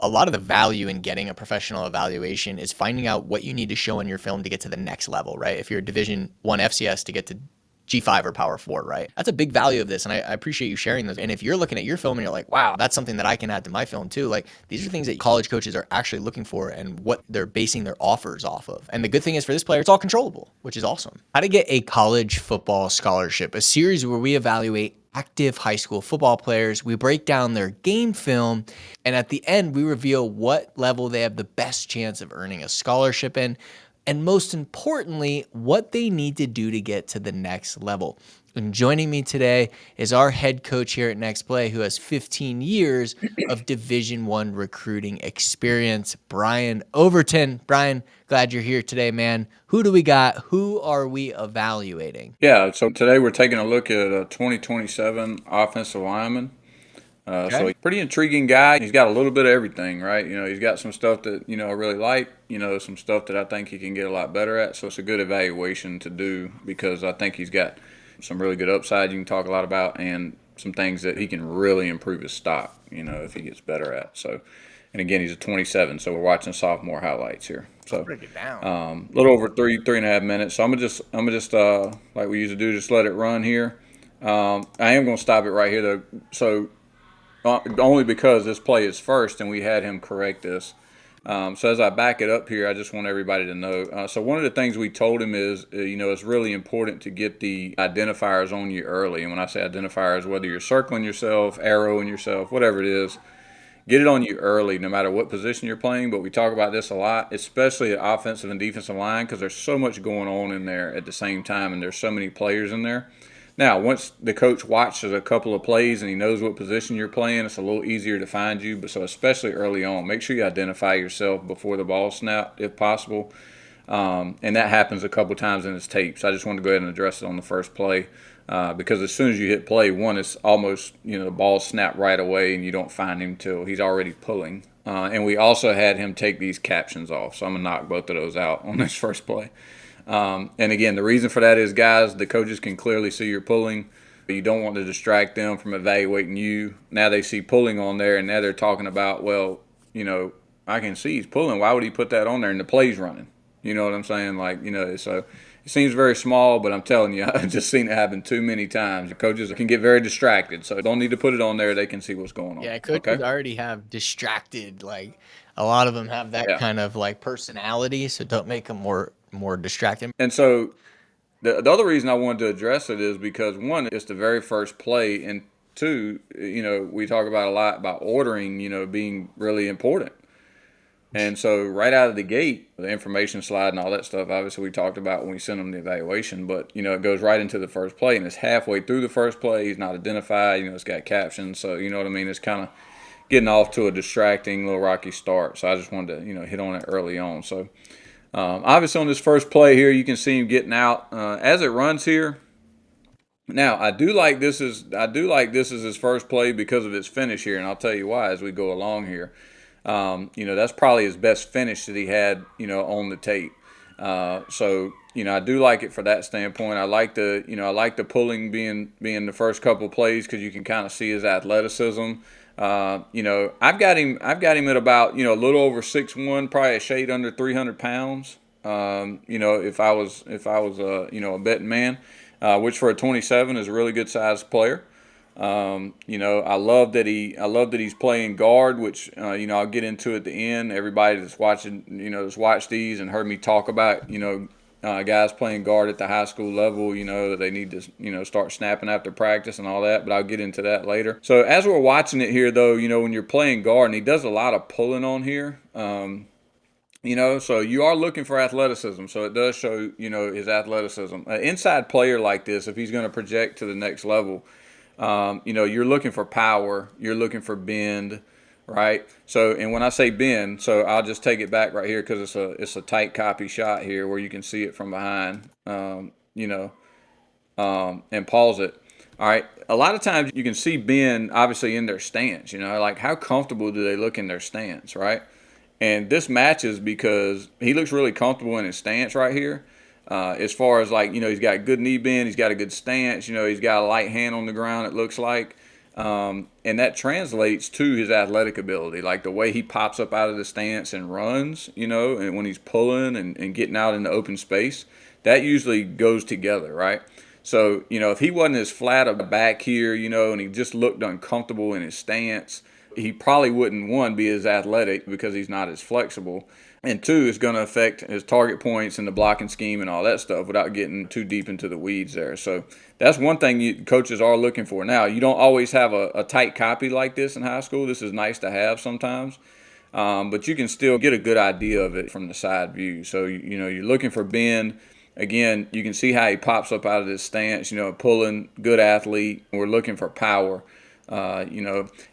a lot of the value in getting a professional evaluation is finding out what you need to show in your film to get to the next level, right? If you're a Division One FCS to get to G5 or Power 4, right? That's a big value of this, and I appreciate you sharing those. And if you're looking at your film and you're like, wow, that's something that I can add to my film too, like these are things that college coaches are actually looking for and what they're basing their offers off of. And the good thing is for this player, it's all controllable, which is awesome. How to Get a College Football Scholarship, a series where we evaluate active high school football players. We break down their game film, and at the end, we reveal what level they have the best chance of earning a scholarship in, and most importantly, what they need to do to get to the next level. And joining me today is our head coach here at Next Play, who has 15 years of Division One recruiting experience, Brian Overton. Brian, glad you're here today, man. Who do we got? Who are we evaluating? Yeah, so today we're taking a look at a 2027 offensive lineman. So Okay. he's a pretty intriguing guy. He's got a little bit of everything, right? He's got some stuff that, I really like, some stuff that I think he can get a lot better at. So it's a good evaluation to do because I think he's got some really good upside you can talk a lot about and some things that he can really improve his stock, if he gets better at. So, and again, he's a 27, so we're watching sophomore highlights here. So, Break it down. a little over three and a half minutes. So I'm gonna just like we usually do, just let it run here. I am gonna stop it right here though. So only because this play is first, and we had him correct this. So as I back it up here, I just want everybody to know. So one of the things we told him is, it's really important to get the identifiers on you early. And when I say identifiers, whether you're circling yourself, arrowing yourself, whatever it is, get it on you early, no matter what position you're playing. But we talk about this a lot, especially at offensive and defensive line, because there's so much going on in there at the same time, and there's so many players in there. Now, once the coach watches a couple of plays and he knows what position you're playing, it's a little easier to find you. But so especially early on, make sure you identify yourself before the ball snap, if possible. And that happens a couple times in his tape. So I just wanted to go ahead and address it on the first play. Because as soon as you hit play, one is almost, the ball snapped right away and you don't find him till he's already pulling. And we also had him take these captions off. So I'm going to knock both of those out on this first play. And again, the reason for that is, guys, the coaches can clearly see you're pulling. But you don't want to distract them from evaluating you. Now they see pulling on there, and now they're talking about, well, I can see he's pulling. Why would he put that on there? And the play's running. You know what I'm saying? So it seems very small, but I'm telling you, I've just seen it happen too many times. The coaches can get very distracted, so don't need to put it on there. They can see what's going on. Yeah, coaches Okay? already have distracted. Like a lot of them have that Yeah. kind of like personality, so don't make them more distracted. And so the other reason I wanted to address it is because, one, it's the very first play, and two, we talk about a lot about ordering, being really important. And so right out of the gate, the information slide and all that stuff, obviously we talked about when we sent him the evaluation, but, it goes right into the first play, and it's halfway through the first play. He's not identified, it's got captions. So, you know what I mean? It's kind of getting off to a distracting little rocky start. So I just wanted to, hit on it early on. So obviously on this first play here, you can see him getting out as it runs here. Now I do like this is his first play because of his finish here, and I'll tell you why as we go along here. That's probably his best finish that he had, on the tape. So I do like it for that standpoint. I like the pulling being the first couple of plays because you can kind of see his athleticism. I've got him at about a little over 6'1", probably a shade under 300 pounds. If I was a betting man, which for a 27 is a really good sized player. I love that he's playing guard, which I'll get into at the end. Everybody that's watching, that's watched these and heard me talk about, guys playing guard at the high school level, that they need to, start snapping after practice and all that. But I'll get into that later. So as we're watching it here, though, when you're playing guard, and he does a lot of pulling on here. So you are looking for athleticism. So it does show, his athleticism. An inside player like this, if he's going to project to the next level, you're looking for power, you're looking for bend, right? So, and when I say bend, so I'll just take it back right here because it's a tight copy shot here where you can see it from behind, and pause it. All right. A lot of times you can see bend obviously in their stance, like how comfortable do they look in their stance, right? And this matches because he looks really comfortable in his stance right here. As far as he's got good knee bend, he's got a good stance, he's got a light hand on the ground, it looks like. And that translates to his athletic ability, like the way he pops up out of the stance and runs, and when he's pulling and getting out in the open space, that usually goes together, right? So, if he wasn't as flat a back here, and he just looked uncomfortable in his stance, he probably wouldn't, one, be as athletic because he's not as flexible. And two, it's going to affect his target points and the blocking scheme and all that stuff without getting too deep into the weeds there. So that's one thing coaches are looking for. Now, you don't always have a tight copy like this in high school. This is nice to have sometimes. But you can still get a good idea of it from the side view. So, you're looking for bend. Again, you can see how he pops up out of this stance, pulling, good athlete. We're looking for power, and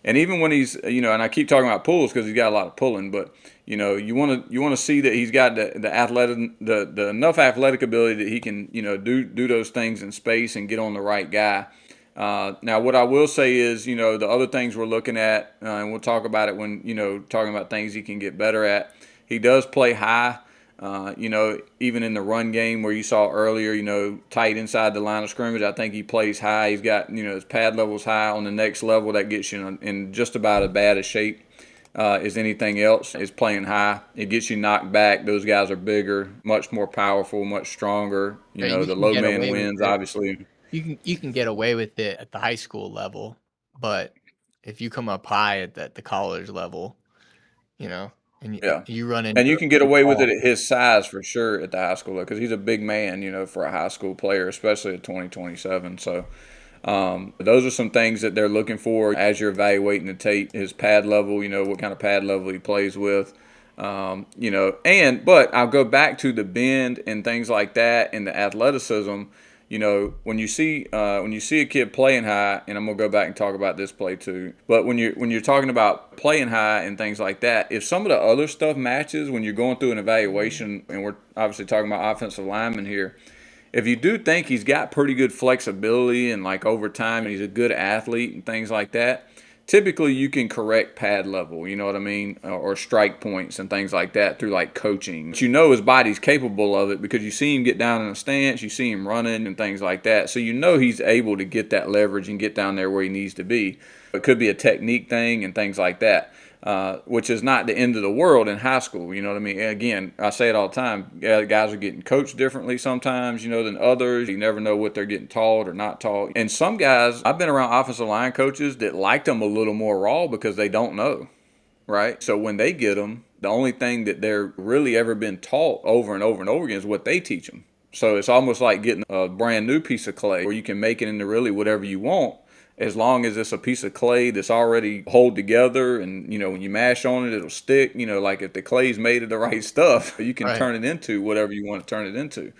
even when he's, and I keep talking about pulls because he's got a lot of pulling, but, you want to see that he's got the athletic, the enough athletic ability that he can, do those things in space and get on the right guy. Now, what I will say is, the other things we're looking at, and we'll talk about it when, talking about things he can get better at. He does play high. Even in the run game where you saw earlier, tight inside the line of scrimmage, I think he plays high. He's got, his pad level's high. On the next level, that gets you in just about as bad a shape as anything else, is playing high. It gets you knocked back. Those guys are bigger, much more powerful, much stronger. Right, you The can low get man away with wins, it. obviously. You can get away with it at the high school level, but if you come up high at the college level, you know, and Yeah. you run into And you a can get big away with it wall. at his size for sure at the high school because he's a big man, for a high school player, especially at 2027. So those are some things that they're looking for as you're evaluating the tape. His pad level, what kind of pad level he plays with, but I'll go back to the bend and things like that and the athleticism. When you see a kid playing high, and I'm gonna go back and talk about this play too. But when you're talking about playing high and things like that, if some of the other stuff matches when you're going through an evaluation, and we're obviously talking about offensive linemen here, if you do think he's got pretty good flexibility and like over time and he's a good athlete and things like that, typically you can correct pad level, you know what I mean, or strike points and things like that through like coaching. But his body's capable of it because you see him get down in a stance, you see him running and things like that. So he's able to get that leverage and get down there where he needs to be. It could be a technique thing and things like that. Which is not the end of the world in high school. You know what I mean? Again, I say it all the time. Yeah, guys are getting coached differently sometimes, than others. You never know what they're getting taught or not taught. And some guys, I've been around offensive line coaches that liked them a little more raw because they don't know, right? So when they get them, the only thing that they're really ever been taught over and over and over again is what they teach them. So it's almost like getting a brand new piece of clay where you can make it into really whatever you want as long as it's a piece of clay that's already hold together and when you mash on it it'll stick, like if the clay's made of the right stuff you can Right. turn it into whatever you want to turn it into.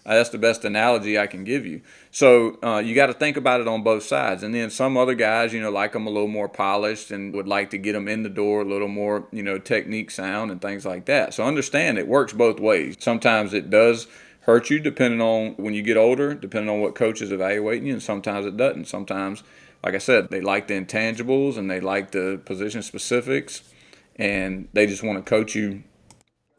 That's the best analogy I can give you. So you got to think about it on both sides. And then some other guys, like them a little more polished and would like to get them in the door a little more, technique sound and things like that. So understand it works both ways. Sometimes it does hurt you depending on when you get older, depending on what coach is evaluating you, and sometimes it doesn't. Sometimes, like I said, they like the intangibles and they like the position specifics and they just want to coach you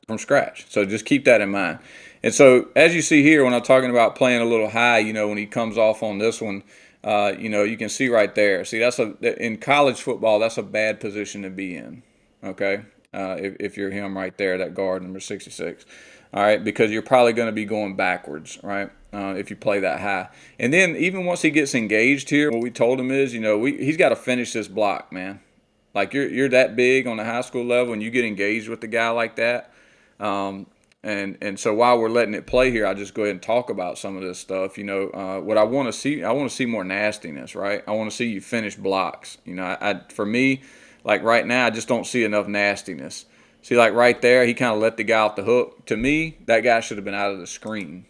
from scratch. So just keep that in mind. And so as you see here, when I'm talking about playing a little high, when he comes off on this one, you can see right there. See, in college football, that's a bad position to be in. Okay, if you're him right there, that guard number 66. All right, because you're probably going to be going backwards, right? If you play that high. And then even once he gets engaged here, what we told him is, he's got to finish this block, man. Like you're that big on the high school level, and you get engaged with the guy like that. And so while we're letting it play here, I'll just go ahead and talk about some of this stuff. What I want to see more nastiness, right? I want to see you finish blocks. For me, like right now, I just don't see enough nastiness. See, like right there, he kind of let the guy off the hook. To me, that guy should have been out of the screen.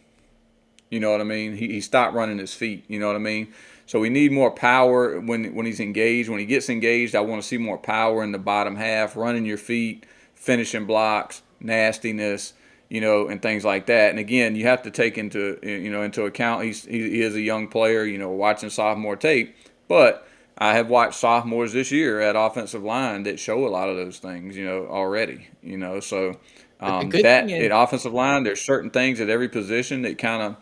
You know what I mean? He stopped running his feet. You know what I mean? So we need more power when he's engaged. When he gets engaged, I want to see more power in the bottom half, running your feet, finishing blocks, nastiness, and things like that. And again, you have to take into account he is a young player, watching sophomore tape. But I have watched sophomores this year at offensive line that show a lot of those things, already. So But the good thing that is, at offensive line, there's certain things at every position that kind of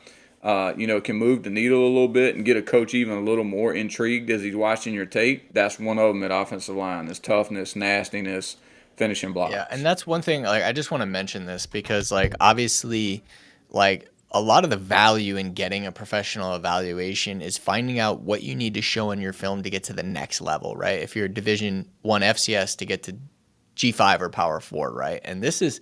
can move the needle a little bit and get a coach even a little more intrigued as he's watching your tape. That's one of them at offensive line: is toughness, nastiness, finishing Yeah, and blocks. that's one thing, like, I just want to mention this because, like, obviously, like, a lot of the value in getting a professional evaluation is finding out what you need to show in your film to get to the next level, right? If you're a Division 1 FCS to get to G5 or Power 4, right? And this is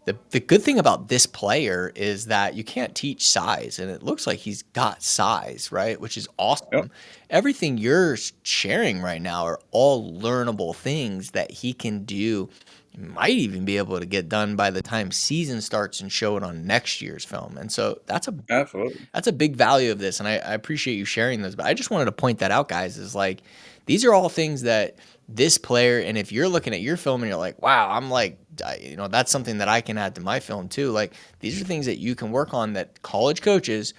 the good thing about this player is that you can't teach size, and it looks like he's got size, right? Which is Yep, awesome. Everything you're sharing right now are all learnable things that he can do. He might even be able to get done by the time season starts and show it on next year's film. And so absolutely. that's a big value of this, and I appreciate you sharing those. But I just wanted to point that out, guys. Is like these are all things that this player, and if you're looking at your film and you're like, wow, I'm like, that's something that I can add to my film too. Like these are things that you can work on that college coaches,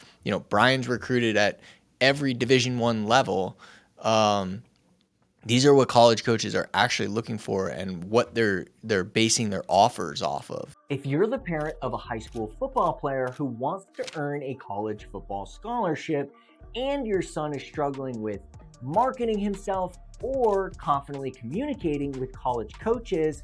Brian's recruited at every Division 1 level. Um, these are what college coaches are actually looking for and what they're basing their offers off of. If you're the parent of a high school football player who wants to earn a college football scholarship and your son is struggling with marketing himself or confidently communicating with college coaches,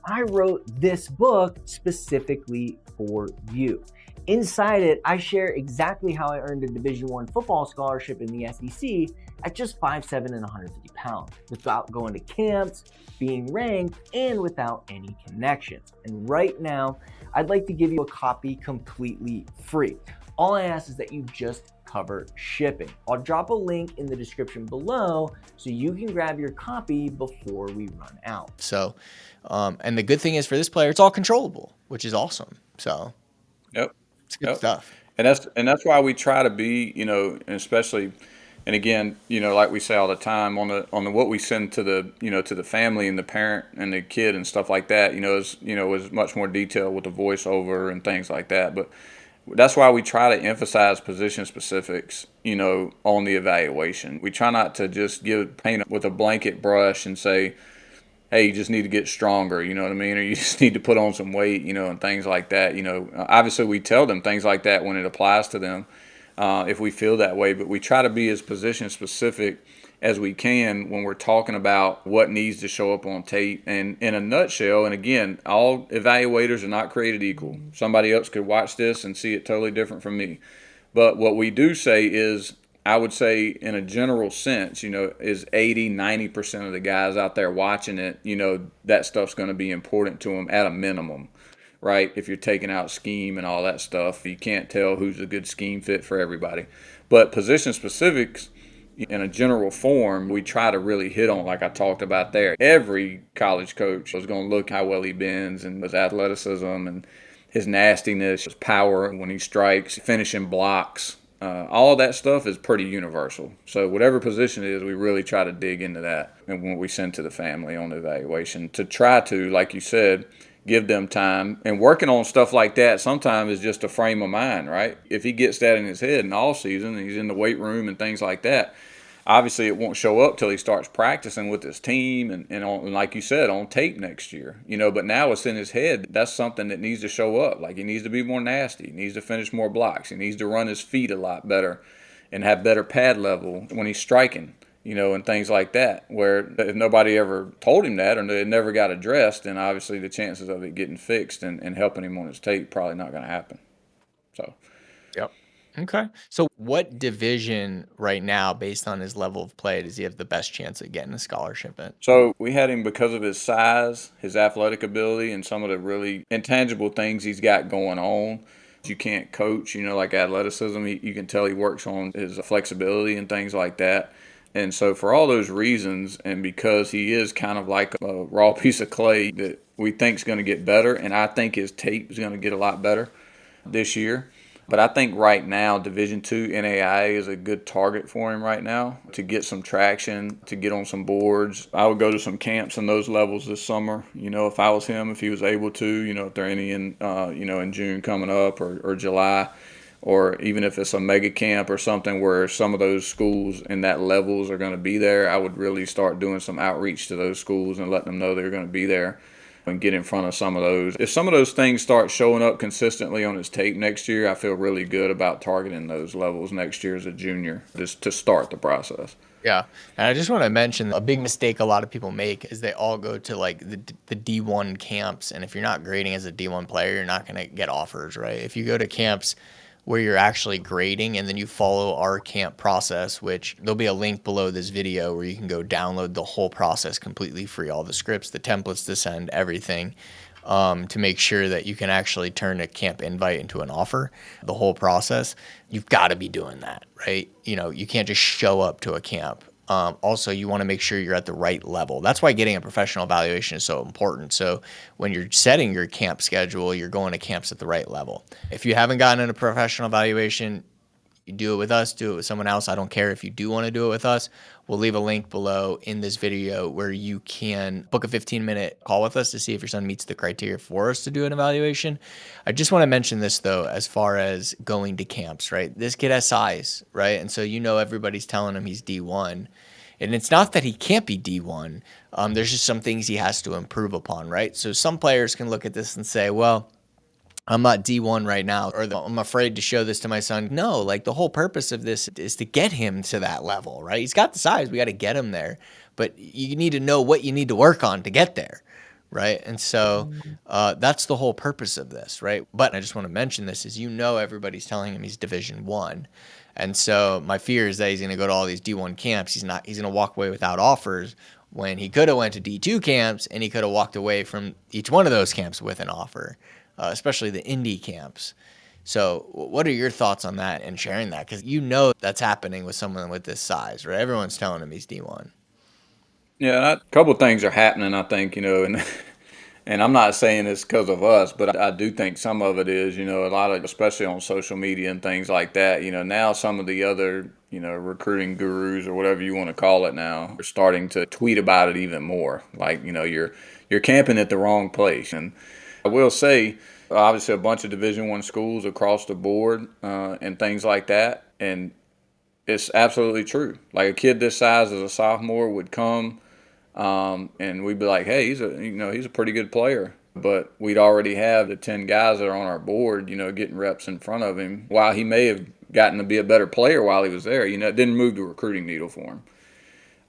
I wrote this book specifically for you. Inside it, I share exactly how I earned a Division I football scholarship in the SEC at just 5'7" and 150 pounds, without going to camps, being ranked, and without any connections. And right now, I'd like to give you a copy completely free. All I ask is that you just cover shipping. I'll drop a link in the description below so you can grab your copy before we run out. So, and the good thing is for this player, it's all controllable, which is awesome. So Yep. it's good Yep. stuff. And that's why we try to be, and especially, and again, like we say all the time on the what we send to the family and the parent and the kid and stuff like that, is much more detail with the voiceover and things like that. But that's why we try to emphasize position specifics, on the evaluation. We try not to just paint with a blanket brush and say, hey, you just need to get stronger, you know what I mean? Or you just need to put on some weight, and things like that. Obviously we tell them things like that when it applies to them, if we feel that way, but we try to be as position specific as we can when we're talking about what needs to show up on tape. And in a nutshell, and again, all evaluators are not created equal. Somebody else could watch this and see it totally different from me. But what we do say is, I would say in a general sense, is 80-90% of the guys out there watching it, that stuff's going to be important to them at a minimum, right? If you're taking out scheme and all that stuff, you can't tell who's a good scheme fit for everybody. But position specifics in a general form, we try to really hit on, like I talked about there. Every college coach is going to look how well he bends and his athleticism and his nastiness, his power when he strikes, finishing blocks. All that stuff is pretty universal. So whatever position it is, we really try to dig into that. And when we send to the family on the evaluation to try to, like you said, give them time. And working on stuff like that sometimes is just a frame of mind, right? If he gets that in his head in all season and he's in the weight room and things like that, obviously it won't show up till he starts practicing with his team and like you said, on tape next year. But now it's in his head. That's something that needs to show up. Like he needs to be more nasty. He needs to finish more blocks. He needs to run his feet a lot better and have better pad level when he's striking, and things like that. Where if nobody ever told him that or it never got addressed, then obviously the chances of it getting fixed and helping him on his tape probably not going to happen. So. Yep. Okay. So what division right now, based on his level of play, does he have the best chance of getting a scholarship in? So we had him because of his size, his athletic ability, and some of the really intangible things he's got going on. You can't coach, like athleticism. You can tell he works on his flexibility and things like that. And so for all those reasons, and because he is kind of like a raw piece of clay that we think is going to get better, and I think his tape is going to get a lot better this year. But I think right now, Division II NAIA is a good target for him right now to get some traction, to get on some boards. I would go to some camps in those levels this summer. If I was him, if he was able to, if there are any in June coming up or July, or even if it's a mega camp or something where some of those schools in that levels are going to be there, I would really start doing some outreach to those schools and letting them know they're going to be there. and get in front of some of those. If some of those things start showing up consistently on his tape next year, I feel really good about targeting those levels next year as a junior, just to start the process. Yeah. And I just want to mention a big mistake a lot of people make is they all go to like the D1 camps. And if you're not grading as a D1 player, you're not going to get offers, right? If you go to camps where you're actually grading and then you follow our camp process, which there'll be a link below this video where you can go download the whole process completely free, all the scripts, the templates to send, everything, to make sure that you can actually turn a camp invite into an offer, the whole process. You've got to be doing that, right? You know, you can't just show up to a camp. Also, you want to make sure you're at the right level. That's why getting a professional evaluation is so important. So when you're setting your camp schedule, you're going to camps at the right level. If you haven't gotten a professional evaluation, you do it with us, do it with someone else. I don't care if you do want to do it with us. We'll leave a link below in this video where you can book a 15-minute call with us to see if your son meets the criteria for us to do an evaluation. I just want to mention this, though, as far as going to camps, right? This kid has size, right? And so everybody's telling him he's D1. And it's not that he can't be D1. There's just some things he has to improve upon, right? So some players can look at this and say, well, I'm not D1 right now, or I'm afraid to show this to my son. No, like the whole purpose of this is to get him to that level, right? He's got the size. We got to get him there. But you need to know what you need to work on to get there, right? And so that's the whole purpose of this, right? But I just want to mention this is, everybody's telling him he's Division I. And so my fear is that he's going to go to all these D1 camps. He's going to walk away without offers when he could have went to D2 camps and he could have walked away from each one of those camps with an offer. Especially the indie camps. So what are your thoughts on that and sharing that? Because that's happening with someone with this size, right? Everyone's telling him he's D1. Yeah, a couple of things are happening, I think, and and I'm not saying it's because of us, but I do think some of it is, a lot of, especially on social media and things like that, now some of the other, recruiting gurus or whatever you want to call it now are starting to tweet about it even more. Like, you're camping at the wrong place. And I will say, obviously, a bunch of Division I schools across the board and things like that, and it's absolutely true. Like a kid this size as a sophomore would come, and we'd be like, "Hey, he's a pretty good player," but we'd already have the 10 guys that are on our board, getting reps in front of him. While he may have gotten to be a better player while he was there, it didn't move the recruiting needle for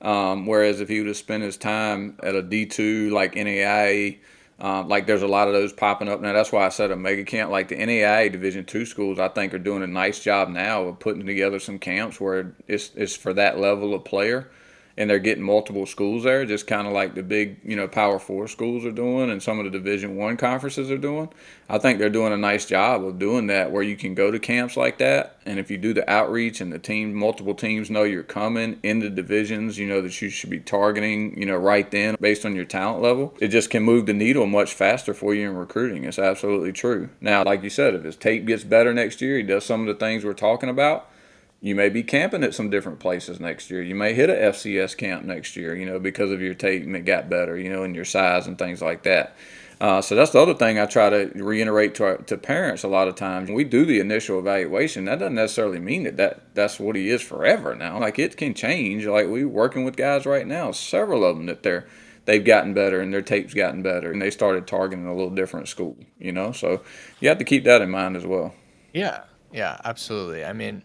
him. Whereas if he would have spent his time at a D2 like NAIA. Like there's a lot of those popping up now. That's why I said a mega camp. Like the NAIA Division II schools, I think are doing a nice job now of putting together some camps where it's for that level of player, and they're getting multiple schools there, just kind of like the big Power 4 schools are doing, and some of the Division I conferences are doing. I think they're doing a nice job of doing that, where you can go to camps like that, and if you do the outreach and multiple teams know you're coming in the divisions, that you should be targeting, right then based on your talent level, it just can move the needle much faster for you in recruiting. It's absolutely true. Now, like you said, if his tape gets better next year, he does some of the things we're talking about, you may be camping at some different places next year. You may hit a FCS camp next year, because of your tape and it got better, and your size and things like that. So that's the other thing I try to reiterate to parents a lot of times. When we do the initial evaluation, that doesn't necessarily mean that's what he is forever now. Like it can change. Like we're working with guys right now, several of them that they've gotten better and their tape's gotten better and they started targeting a little different school, So you have to keep that in mind as well. Yeah, absolutely. I mean,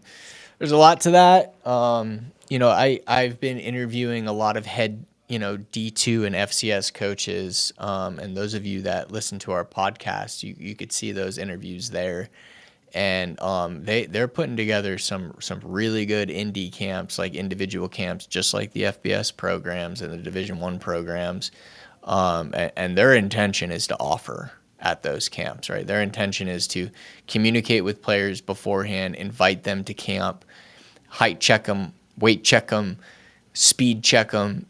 there's a lot to that. I've been interviewing a lot of head, D2 and FCS coaches. And those of you that listen to our podcast, you could see those interviews there. And they're putting together some really good indie camps, like individual camps, just like the FBS programs and the Division I programs. And their intention is to offer at those camps, right? Their intention is to communicate with players beforehand, invite them to camp, height check them, weight check them, speed check them,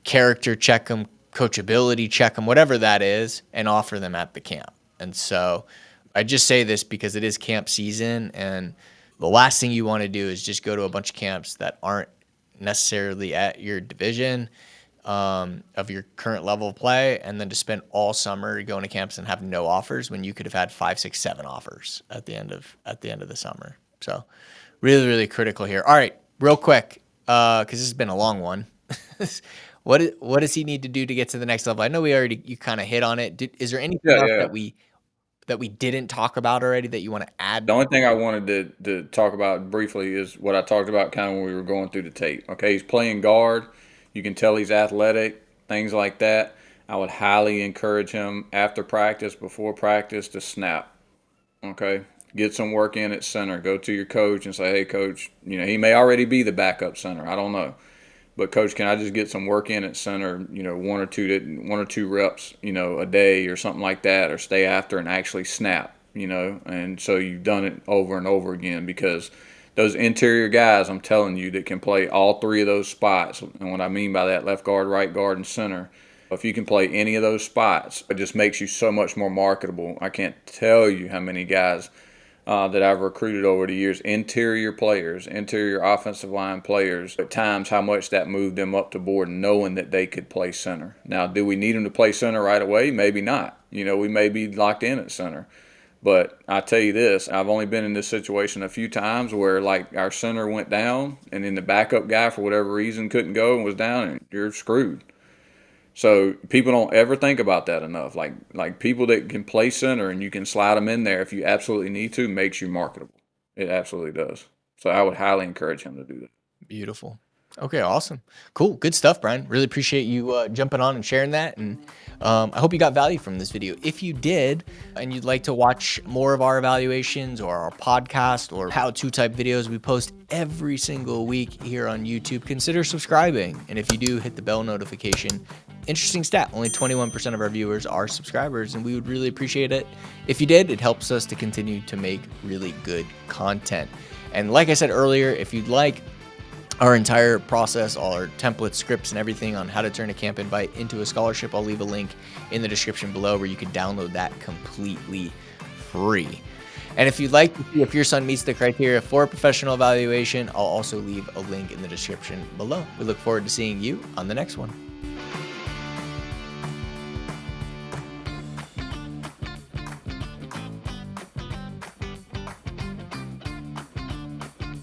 character check them, coachability check them, whatever that is, and offer them at the camp. And so I just say this because it is camp season, and the last thing you want to do is just go to a bunch of camps that aren't necessarily at your division, of your current level of play, and then to spend all summer going to camps and have no offers when you could have had 5, 6, 7 offers at the end of the summer. So really, really critical here. All right, real quick, because this has been a long one. what does he need to do to get to the next level? I know you kind of hit on it. Is there anything Yeah, else yeah. that we didn't talk about already that you want to add? The only thing I wanted to talk about briefly is what I talked about kind of when we were going through the tape. Okay, he's playing guard. You can tell he's athletic, things like that. I would highly encourage him after practice, before practice, to snap. Okay, get some work in at center. Go to your coach and say, hey, coach, he may already be the backup center. I don't know. But coach, can I just get some work in at center? One or two reps, a day or something like that, or stay after and actually snap. And so you've done it over and over again, because those interior guys, I'm telling you, that can play all three of those spots. And what I mean by that, left guard, right guard, and center. If you can play any of those spots, it just makes you so much more marketable. I can't tell you how many guys that I've recruited over the years, interior players, interior offensive line players, at times how much that moved them up the board knowing that they could play center. Now, do we need them to play center right away? Maybe not. We may be locked in at center. But I tell you this, I've only been in this situation a few times where, like, our center went down and then the backup guy, for whatever reason, couldn't go and was down, and you're screwed. So people don't ever think about that enough. Like people that can play center and you can slide them in there if you absolutely need to, makes you marketable. It absolutely does. So I would highly encourage him to do that. Beautiful. Okay, awesome. Cool. Good stuff, Brian. Really appreciate you jumping on and sharing that. And I hope you got value from this video. If you did, and you'd like to watch more of our evaluations or our podcast or how-to type videos we post every single week here on YouTube, consider subscribing. And if you do, hit the bell notification. Interesting stat, only 21% of our viewers are subscribers, and we would really appreciate it. If you did, it helps us to continue to make really good content. And like I said earlier, if you'd like our entire process, all our templates, scripts, and everything on how to turn a camp invite into a scholarship, I'll leave a link in the description below where you can download that completely free. And if you'd like to see if your son meets the criteria for a professional evaluation, I'll also leave a link in the description below. We look forward to seeing you on the next one.